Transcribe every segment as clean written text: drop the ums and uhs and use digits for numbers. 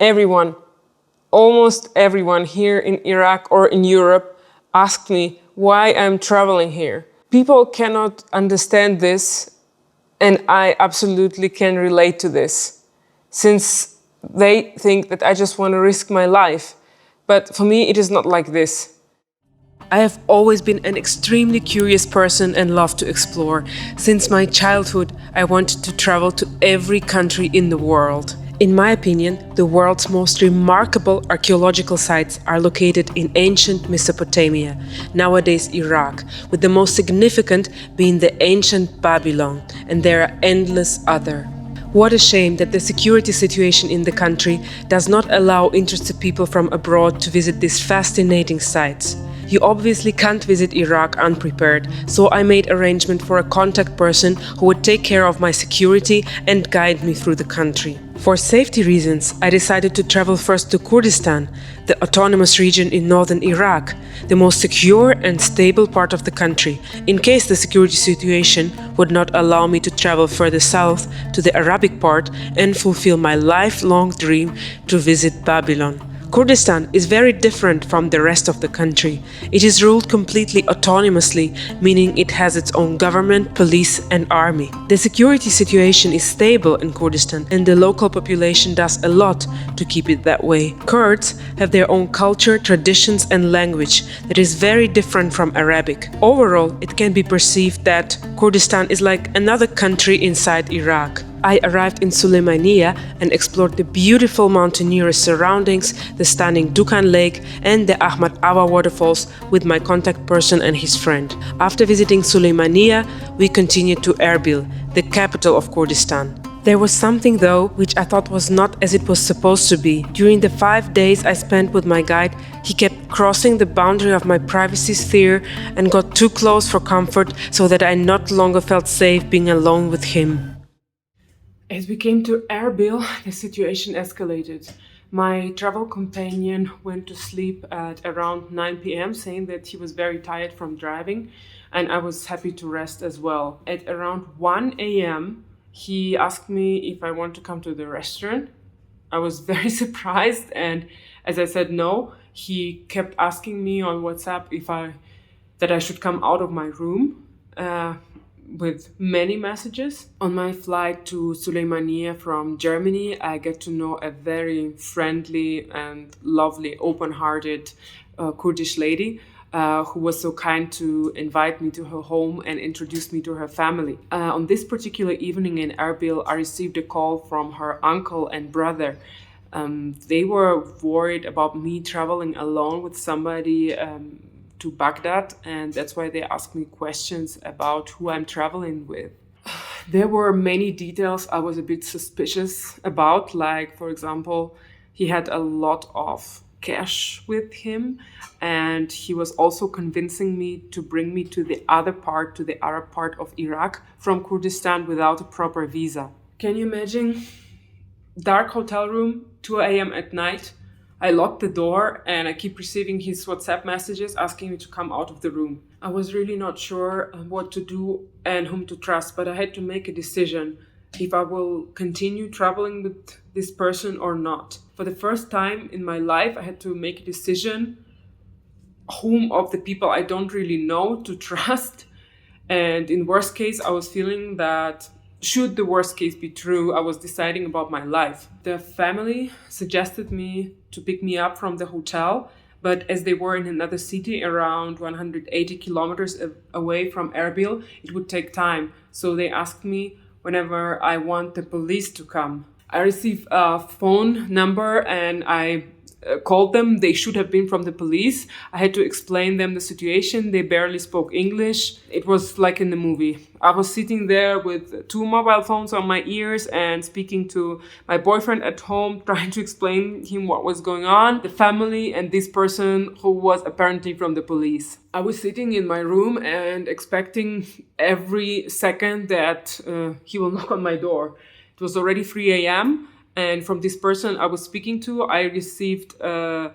Everyone, almost everyone here in Iraq or in Europe asked me why I'm traveling here. People cannot understand this, and I absolutely can relate to this, since they think that I just want to risk my life. But for me, it is not like this. I have always been an extremely curious person and love to explore. Since my childhood, I wanted to travel to every country in the world. In my opinion, the world's most remarkable archaeological sites are located in ancient Mesopotamia, nowadays Iraq, with the most significant being the ancient Babylon, and there are endless other. What a shame that the security situation in the country does not allow interested people from abroad to visit these fascinating sites. You obviously can't visit Iraq unprepared, so I made arrangement for a contact person who would take care of my security and guide me through the country. For safety reasons, I decided to travel first to Kurdistan, the autonomous region in northern Iraq, the most secure and stable part of the country, in case the security situation would not allow me to travel further south to the Arabic part and fulfill my lifelong dream to visit Babylon. Kurdistan is very different from the rest of the country. It is ruled completely autonomously, meaning it has its own government, police and army. The security situation is stable in Kurdistan and the local population does a lot to keep it that way. Kurds have their own culture, traditions and language that is very different from Arabic. Overall, it can be perceived that Kurdistan is like another country inside Iraq. I arrived in Suleymaniye and explored the beautiful mountaineerous surroundings, the stunning Dukan Lake and the Ahmad Awa waterfalls with my contact person and his friend. After visiting Suleymaniye, we continued to Erbil, the capital of Kurdistan. There was something though which I thought was not as it was supposed to be. During the 5 days I spent with my guide, he kept crossing the boundary of my privacy sphere and got too close for comfort so that I no longer felt safe being alone with him. As we came to Erbil, the situation escalated. My travel companion went to sleep at around 9 p.m. saying that he was very tired from driving and I was happy to rest as well. At around 1 a.m. he asked me if I want to come to the restaurant. I was very surprised and as I said no, he kept asking me on WhatsApp that I should come out of my room. With many messages. On my flight to Suleymaniye from Germany, I get to know a very friendly and lovely, open-hearted Kurdish lady who was so kind to invite me to her home and introduce me to her family. On this particular evening in Erbil, I received a call from her uncle and brother. They were worried about me traveling alone with somebody to Baghdad, and that's why they asked me questions about who I'm traveling with. There were many details I was a bit suspicious about, like, for example, he had a lot of cash with him, and he was also convincing me to bring me to the Arab part of Iraq from Kurdistan without a proper visa. Can you imagine? Dark hotel room, 2 a.m. at night. I locked the door and I keep receiving his WhatsApp messages asking me to come out of the room. I was really not sure what to do and whom to trust, but I had to make a decision if I will continue traveling with this person or not. For the first time in my life, I had to make a decision whom of the people I don't really know to trust. And in worst case, I was feeling that should the worst case be true, I was deciding about my life. The family suggested me to pick me up from the hotel, but as they were in another city around 180 kilometers away from Erbil, it would take time. So they asked me whenever I want the police to come. I received a phone number and I called them. They should have been from the police. I had to explain them the situation. They barely spoke English. It was like in the movie. I was sitting there with 2 mobile phones on my ears and speaking to my boyfriend at home, trying to explain him what was going on, the family and this person who was apparently from the police. I was sitting in my room and expecting every second that he will knock on my door. It was already 3 a.m. And from this person I was speaking to, I received a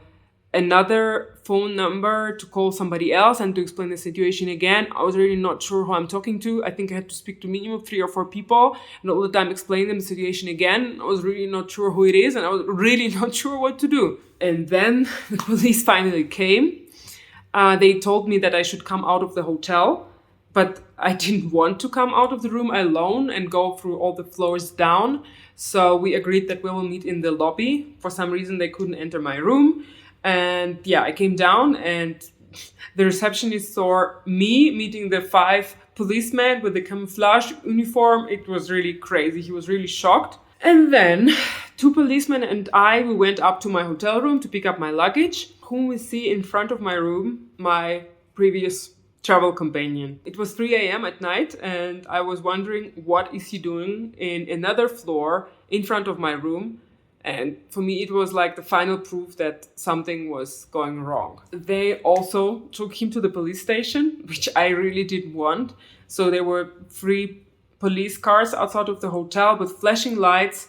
another phone number to call somebody else and to explain the situation again. I was really not sure who I'm talking to. I think I had to speak to minimum 3 or 4 people and all the time explain them the situation again. I was really not sure who it is and I was really not sure what to do. And then the police finally came. They told me that I should come out of the hotel, but I didn't want to come out of the room alone and go through all the floors down. So we agreed that we will meet in the lobby. For some reason, they couldn't enter my room. And yeah, I came down and the receptionist saw me meeting the 5 policemen with the camouflage uniform. It was really crazy. He was really shocked. And then 2 policemen and we went up to my hotel room to pick up my luggage. Whom we see in front of my room, my previous travel companion. It was 3 a.m. at night and I was wondering what is he doing in another floor in front of my room. And for me, it was like the final proof that something was going wrong. They also took him to the police station, which I really didn't want. So there were 3 police cars outside of the hotel with flashing lights.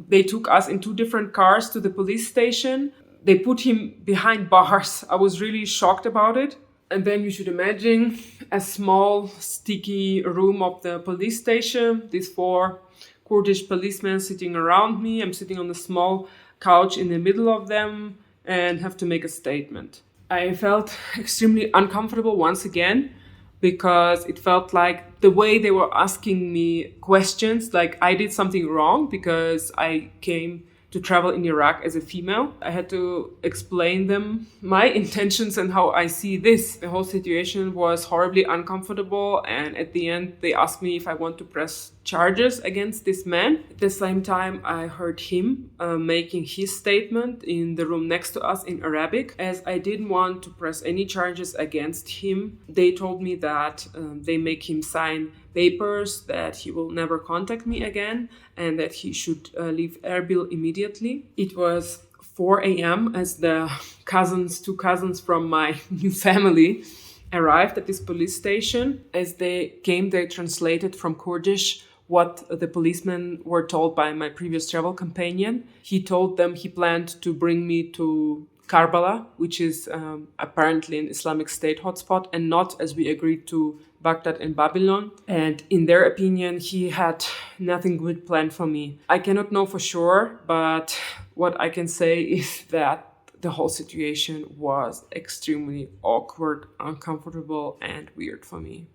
They took us in 2 different cars to the police station. They put him behind bars. I was really shocked about it. And then you should imagine a small, sticky room of the police station. These 4 Kurdish policemen sitting around me. I'm sitting on a small couch in the middle of them and have to make a statement. I felt extremely uncomfortable once again because it felt like the way they were asking me questions, like I did something wrong because I came to travel in Iraq as a female. I had to explain them my intentions and how I see this. The whole situation was horribly uncomfortable, and at the end they asked me if I want to press charges against this man. At the same time, I heard him making his statement in the room next to us in Arabic. As I didn't want to press any charges against him, they told me that they make him sign papers that he will never contact me again and that he should leave Erbil immediately. It was 4 a.m. as the 2 cousins from my new family arrived at this police station. As they came, they translated from Kurdish what the policemen were told by my previous travel companion. He told them he planned to bring me to Karbala, which is apparently an Islamic State hotspot, and not, as we agreed, to Baghdad and Babylon. And in their opinion, he had nothing good planned for me. I cannot know for sure, but what I can say is that the whole situation was extremely awkward, uncomfortable, and weird for me.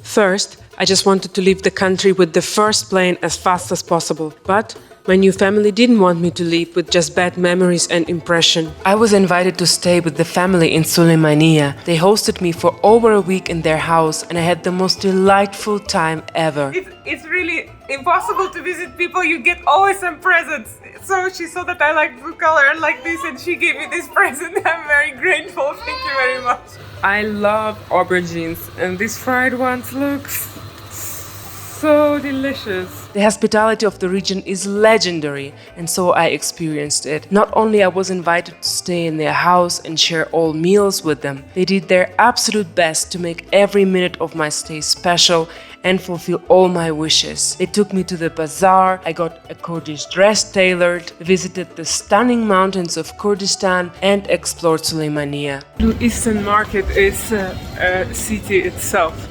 First, I just wanted to leave the country with the first plane as fast as possible, but my new family didn't want me to leave with just bad memories and impression. I was invited to stay with the family in Suleymania. They hosted me for over a week in their house and I had the most delightful time ever. It's really impossible to visit people. You get always some presents. So she saw that I like blue color and like this and she gave me this present. I'm very grateful. Thank you very much. I love aubergines and these fried ones look so delicious. The hospitality of the region is legendary, and so I experienced it. Not only I was invited to stay in their house and share all meals with them, they did their absolute best to make every minute of my stay special and fulfill all my wishes. They took me to the bazaar, I got a Kurdish dress tailored, visited the stunning mountains of Kurdistan and explored Suleymania. The Eastern Market is a city itself.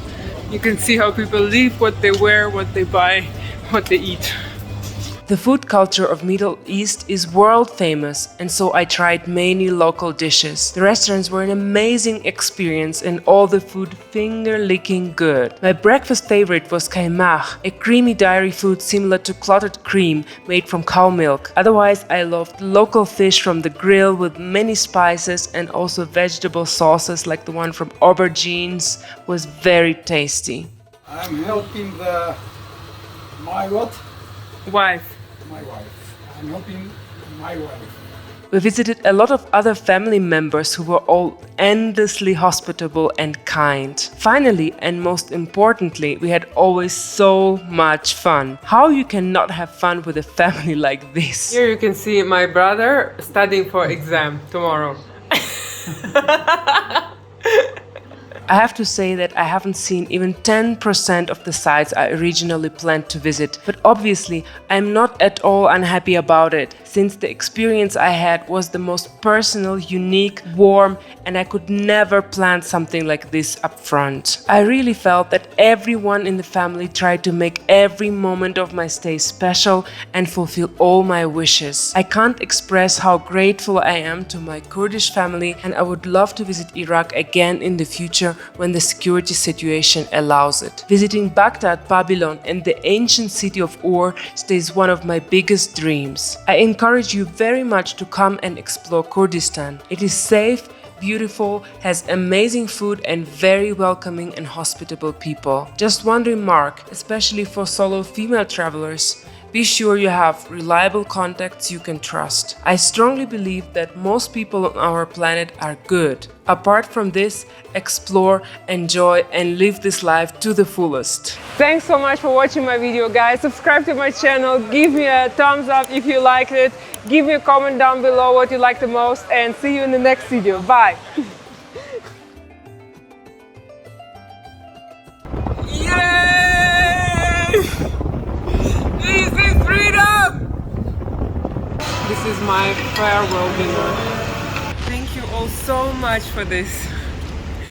You can see how people live, what they wear, what they buy, what they eat. The food culture of Middle East is world famous, and so I tried many local dishes. The restaurants were an amazing experience and all the food finger-licking good. My breakfast favorite was kaimach, a creamy dairy food similar to clotted cream made from cow milk. Otherwise, I loved local fish from the grill with many spices, and also vegetable sauces like the one from aubergines was very tasty. I'm helping my what? Wife. My wife. I'm helping my wife. We visited a lot of other family members who were all endlessly hospitable and kind. Finally, and most importantly, we had always so much fun. How you cannot have fun with a family like this? Here you can see my brother studying for exam tomorrow. I have to say that I haven't seen even 10% of the sites I originally planned to visit, but obviously I'm not at all unhappy about it, since the experience I had was the most personal, unique, warm, and I could never plan something like this up front. I really felt that everyone in the family tried to make every moment of my stay special and fulfill all my wishes. I can't express how grateful I am to my Kurdish family, and I would love to visit Iraq again in the future when the security situation allows it. Visiting Baghdad, Babylon, and the ancient city of Ur stays one of my biggest dreams. I encourage you very much to come and explore Kurdistan. It is safe, beautiful, has amazing food and very welcoming and hospitable people. Just one remark, especially for solo female travelers. Be sure you have reliable contacts you can trust. I strongly believe that most people on our planet are good. Apart from this, explore, enjoy, and live this life to the fullest. Thanks so much for watching my video, guys. Subscribe to my channel, give me a thumbs up if you liked it, give me a comment down below what you liked the most, and see you in the next video. Bye! Yay! This is freedom! This is my farewell dinner. Thank you all so much for this.